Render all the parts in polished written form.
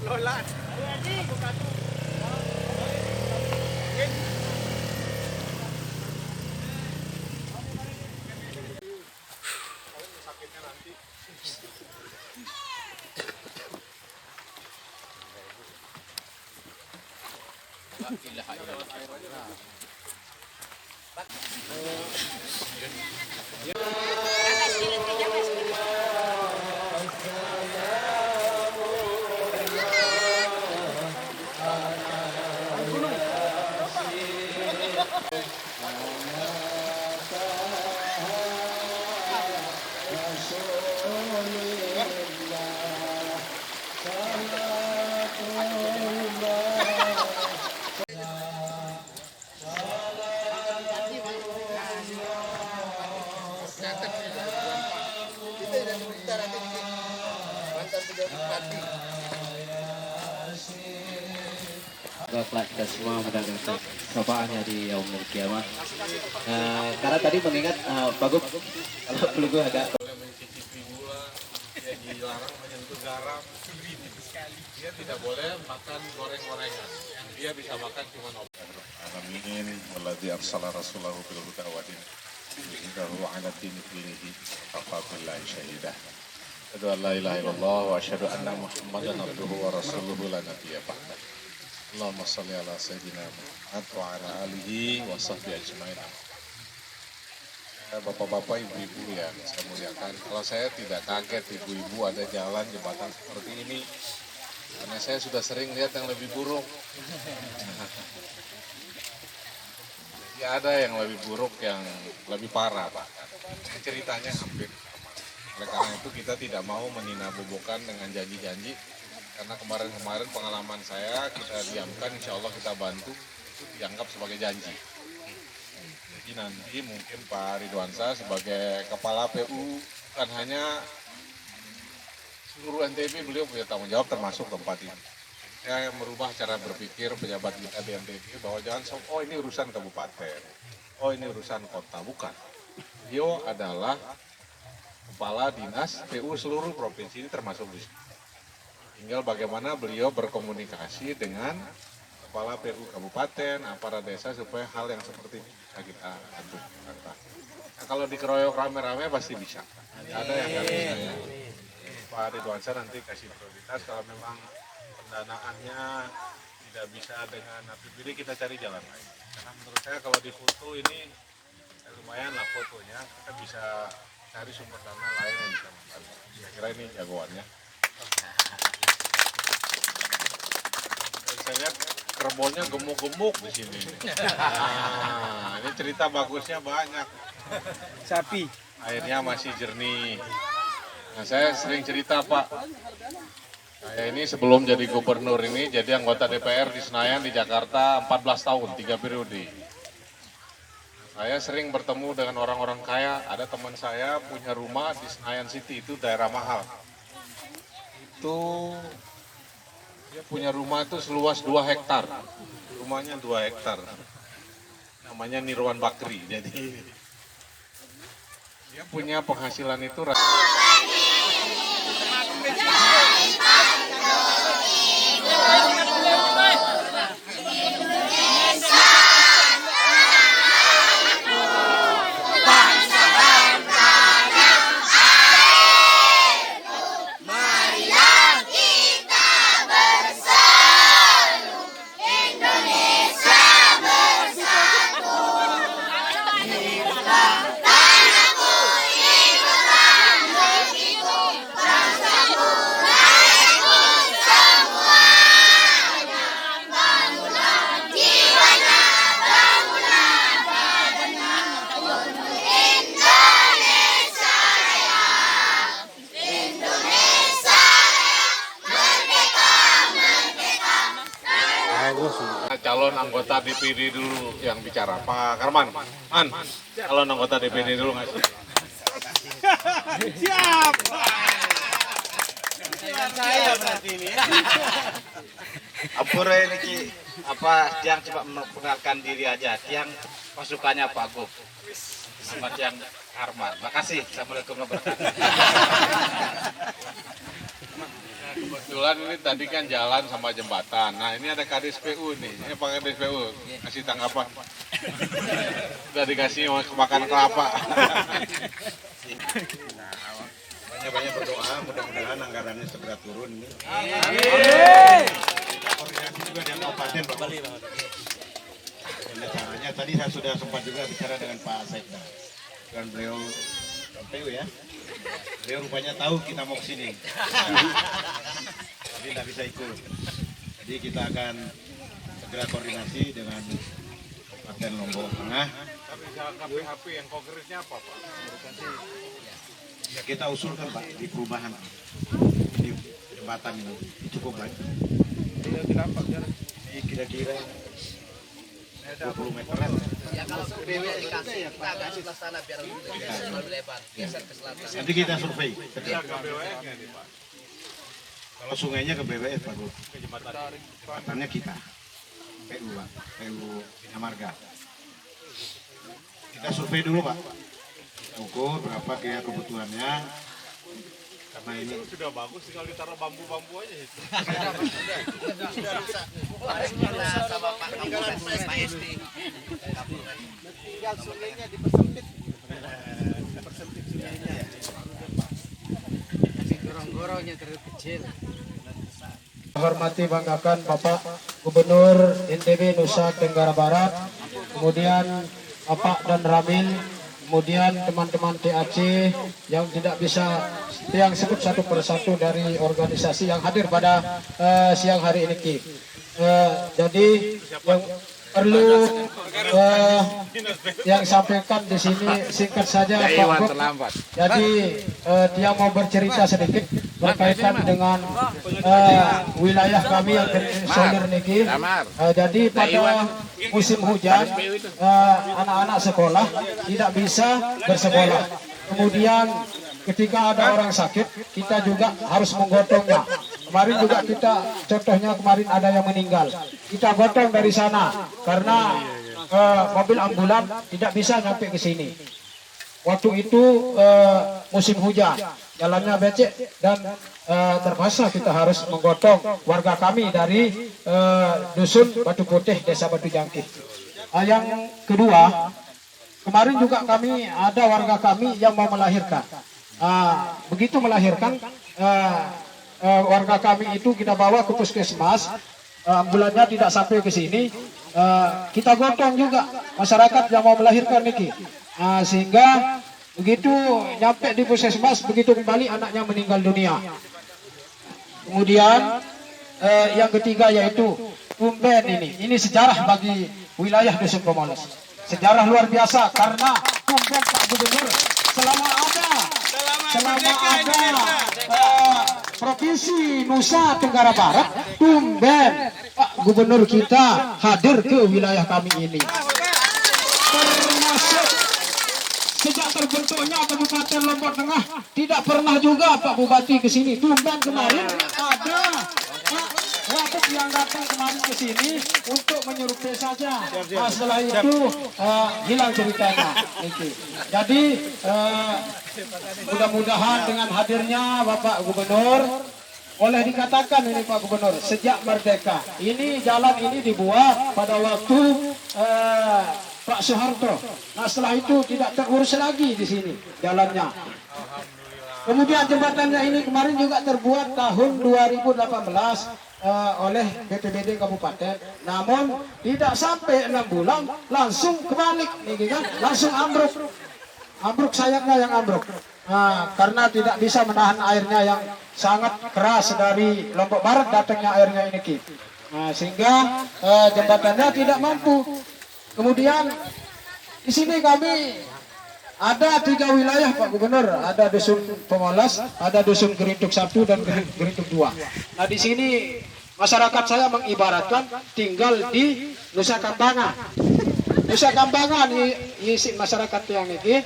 Lola. Sakitnya nanti. La ilaha illallah. Kita semua mendapatkan syafaatnya di yaumul kiamah. Karena tadi mengingat Pak Gub, kalau belum gue agak Mencicipi gula, dia dilarang menyentuh garam. Dia tidak boleh makan goreng-gorengan. Yang dia bisa makan cuma obat. Amin. Walladzi arsala rasulahu bil huda wa din yudhhirahu 'ala dini kullihi kafa billahi shahidah. Asyhadu an la ilaha illallah wa asyhadu anna Muhammadan abduhu wa rasuluhu la nabiyya ba'dah. Allahumma shalli ala sayyidina Muhammad wa ala alihi wa sahbihi ajmain. Bapak-bapak, ibu-ibu yang saya muliakan, kalau saya tidak kaget ibu-ibu ada jalan jembatan seperti ini, karena saya sudah sering lihat yang lebih buruk. Ya ada yang lebih buruk, yang lebih parah Pak. Ceritanya hampir sama. Oleh karena itu kita tidak mau meninabobokan dengan janji-janji, karena kemarin-kemarin pengalaman saya kita diamkan, insya Allah kita bantu, itu dianggap sebagai janji. Jadi nanti mungkin Pak Ridwansyah sebagai kepala PU kan hanya seluruh NTB, beliau punya tanggung jawab termasuk tempat ini. Saya merubah cara berpikir pejabat kita di NTB bahwa jangan oh ini urusan kabupaten, oh ini urusan kota, bukan. Beliau adalah kepala dinas PU seluruh provinsi ini termasuk di sini. Tinggal bagaimana beliau berkomunikasi dengan kepala PU kabupaten, aparat desa supaya hal yang seperti ini bisa kita atur. Nah, kalau dikeroyok rame-rame pasti bisa. Ada yang nggak bisa ya. Pak Ridwansyah nanti kasih prioritas, kalau memang pendanaannya tidak bisa dengan APBD kita cari jalan lain. Karena menurut saya kalau di foto ini lumayan lah fotonya, kita bisa cari sumber dana lain yang bisa membantu. Saya kira ini jagoannya. Saya lihat kerbaunya gemuk-gemuk di sini. Nah, ini cerita bagusnya banyak. Sapi. Airnya masih jernih. Nah, saya sering cerita Pak. Saya ini sebelum jadi gubernur ini jadi anggota DPR di Senayan di Jakarta 14 tahun, 3 periode. Saya sering bertemu dengan orang-orang kaya. Ada teman saya punya rumah di Senayan City, itu daerah mahal. Itu dia punya rumah itu seluas 2 hektar. Rumahnya 2 hektar. Namanya Nirwan Bakri. Jadi dia punya penghasilan itu calon anggota DPD dulu yang bicara. Pak Karman, calon anggota DPD dulu nggak sih? Siap. Saya berarti ini. Ampura ini Ki, apa Tiang coba memperkenalkan diri aja. Tiang pasukannya Pak Gub. Sama Tiang Arman. Makasih. Assalamualaikum warahmatullahi wabarakatuh. Nah, kebetulan ini tadi kan jalan sama jembatan. Nah ini ada KDSPU nih. Ini pakai KDSPU. Kasih tanggapan. Udah dikasih makan kelapa. Banyak-banyak berdoa, mudah-mudahan anggarannya segera turun ini. Koordinasi juga dengan kabupaten, Pak. Gimana caranya? Tadi saya sudah sempat juga bicara dengan Pak Sekda, dan beliau PU ya. Beliau rupanya tahu kita mau kesini, jadi tidak bisa ikut. Jadi kita akan segera koordinasi dengan Kabupaten Lombok Tengah. Tapi KPHP yang konkretnya apa Pak? Ya kita usulkan Pak di perubahan ini jembatan ini cukup baik. Ini kira-kira 20 meteran. Ya kalau BW dikasih, kita agak sebelah sana biar lebih lebar, geser ke selatan. Nanti kita survei. Ada KBWN-nya nih Pak. Kalau sungainya ke BWF Pak Guru. Jembatannya kita. PU Pak, PU Bina Marga. Kita survei dulu Pak. Kita ukur berapa kira kebutuhannya. Karena ini Sudah bagus tinggal ditaruh bambu-bambu aja itu. Sama Pak Kapolres, Pak SD. Tinggal sungainya dipersempit. Dipersempit sungainya. Gorong-gorongnya terlalu kecil. Hormati banggakan Bapak Gubernur NTB Nusa Tenggara Barat, kemudian Bapak dan Ramil, kemudian teman-teman TAC yang tidak bisa yang sebut satu persatu dari organisasi yang hadir pada siang hari ini. Jadi yang perlu yang sampaikan di sini singkat saja Pak Gub. Jadi dia mau bercerita sedikit berkaitan dengan wilayah kami yang terisolir niki. Jadi pada musim hujan anak-anak sekolah tidak bisa bersekolah. Kemudian ketika ada orang sakit kita juga harus menggotongnya. Kemarin juga kita contohnya kemarin ada yang meninggal. Kita gotong dari sana karena mobil ambulan tidak bisa nyampe ke sini. Waktu itu musim hujan, jalannya becek dan terpaksa kita harus menggotong warga kami dari dusun Batu Putih, Desa Batu Jangkih. Yang kedua, kemarin juga kami ada warga kami yang mau melahirkan. Begitu melahirkan, warga kami itu kita bawa ke puskesmas, ambulannya tidak sampai ke sini, kita gotong juga masyarakat yang mau melahirkan niki. Sehingga begitu nyampe di puskesmas, begitu kembali anaknya meninggal dunia. Kemudian yang ketiga yaitu tumben ini sejarah bagi wilayah Dusun Pemoles. Sejarah luar biasa karena tumben Pak Gubernur selama ada Provinsi Nusa Tenggara Barat, tumben Pak Gubernur kita hadir ke wilayah kami ini. Termasuk sejak terbentuknya Kabupaten Lombok Tengah tidak pernah juga Pak Bupati ke sini. Tumben kemarin ada Waktu yang datang kemarin ke sini untuk menyerupai saja. Setelah itu hilang ceritanya. Jadi mudah-mudahan dengan hadirnya Bapak Gubernur, boleh dikatakan ini Pak Gubernur, sejak merdeka ini jalan ini dibuat pada waktu Pak Soeharto. Nah setelah itu tidak terurus lagi di sini jalannya. Kemudian jembatannya ini kemarin juga terbuat tahun 2018 oleh BPBD Kabupaten, namun tidak sampai 6 bulan langsung kebalik, nih kan, langsung ambruk sayapnya yang ambruk. Karena tidak bisa menahan airnya yang sangat keras dari Lombok Barat datangnya airnya ini, sehingga jembatannya tidak mampu. Kemudian di sini kami ada 3 wilayah Pak Gubernur, ada Dusun Pemoles, ada Dusun Gerintuk 1 dan Gerintuk 2. Nah di sini masyarakat saya mengibaratkan tinggal di Nusa Kambangan. Nusa Kambangan isi masyarakat yang ini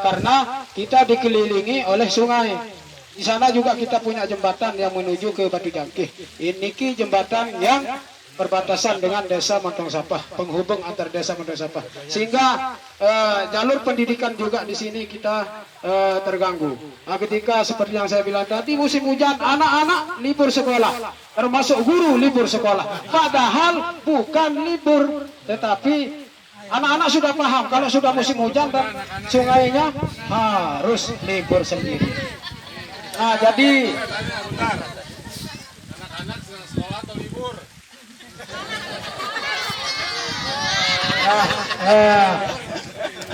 karena kita dikelilingi oleh sungai. Di sana juga kita punya jembatan yang menuju ke Batu Jangkih. Ini jembatan yang perbatasan dengan desa Montong Sapah, penghubung antar desa Montong Sapah, sehingga jalur pendidikan juga di sini kita terganggu. Nah, ketika seperti yang saya bilang tadi musim hujan, anak-anak libur sekolah, termasuk guru libur sekolah, padahal bukan libur, tetapi anak-anak sudah paham kalau sudah musim hujan dan sungainya harus libur sendiri. Nah, jadi Anak-anak sedang sekolah atau libur?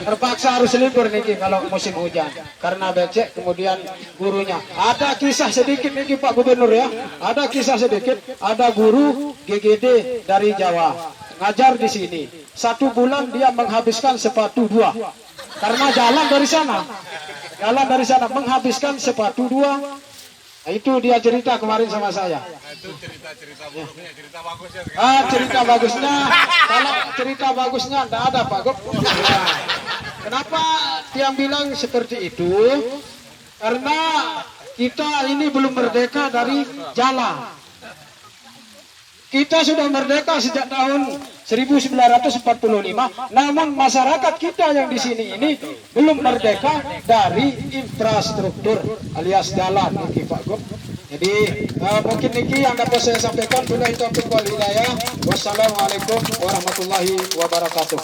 terpaksa harus libur nih kalau musim hujan karena becek, kemudian gurunya. Ada kisah sedikit nih Pak Gubernur ya, ada kisah sedikit, ada guru GGD dari Jawa ngajar di sini. 1 bulan dia menghabiskan sepatu 2 karena jalan dari sana menghabiskan sepatu 2. Nah, itu dia cerita kemarin sama saya. Itu cerita buruknya, cerita bagusnya. Cerita bagusnya, kalau cerita bagusnya tidak ada Pak Gop. Nah, kenapa dia bilang seperti itu? Karena kita ini belum merdeka dari jalan. Kita sudah merdeka sejak tahun 1945, namun masyarakat kita yang di sini ini belum merdeka dari infrastruktur alias jalan, Pak Gop. Jadi mungkin niki yang dapat saya sampaikan. Wassalamualaikum warahmatullahi wabarakatuh.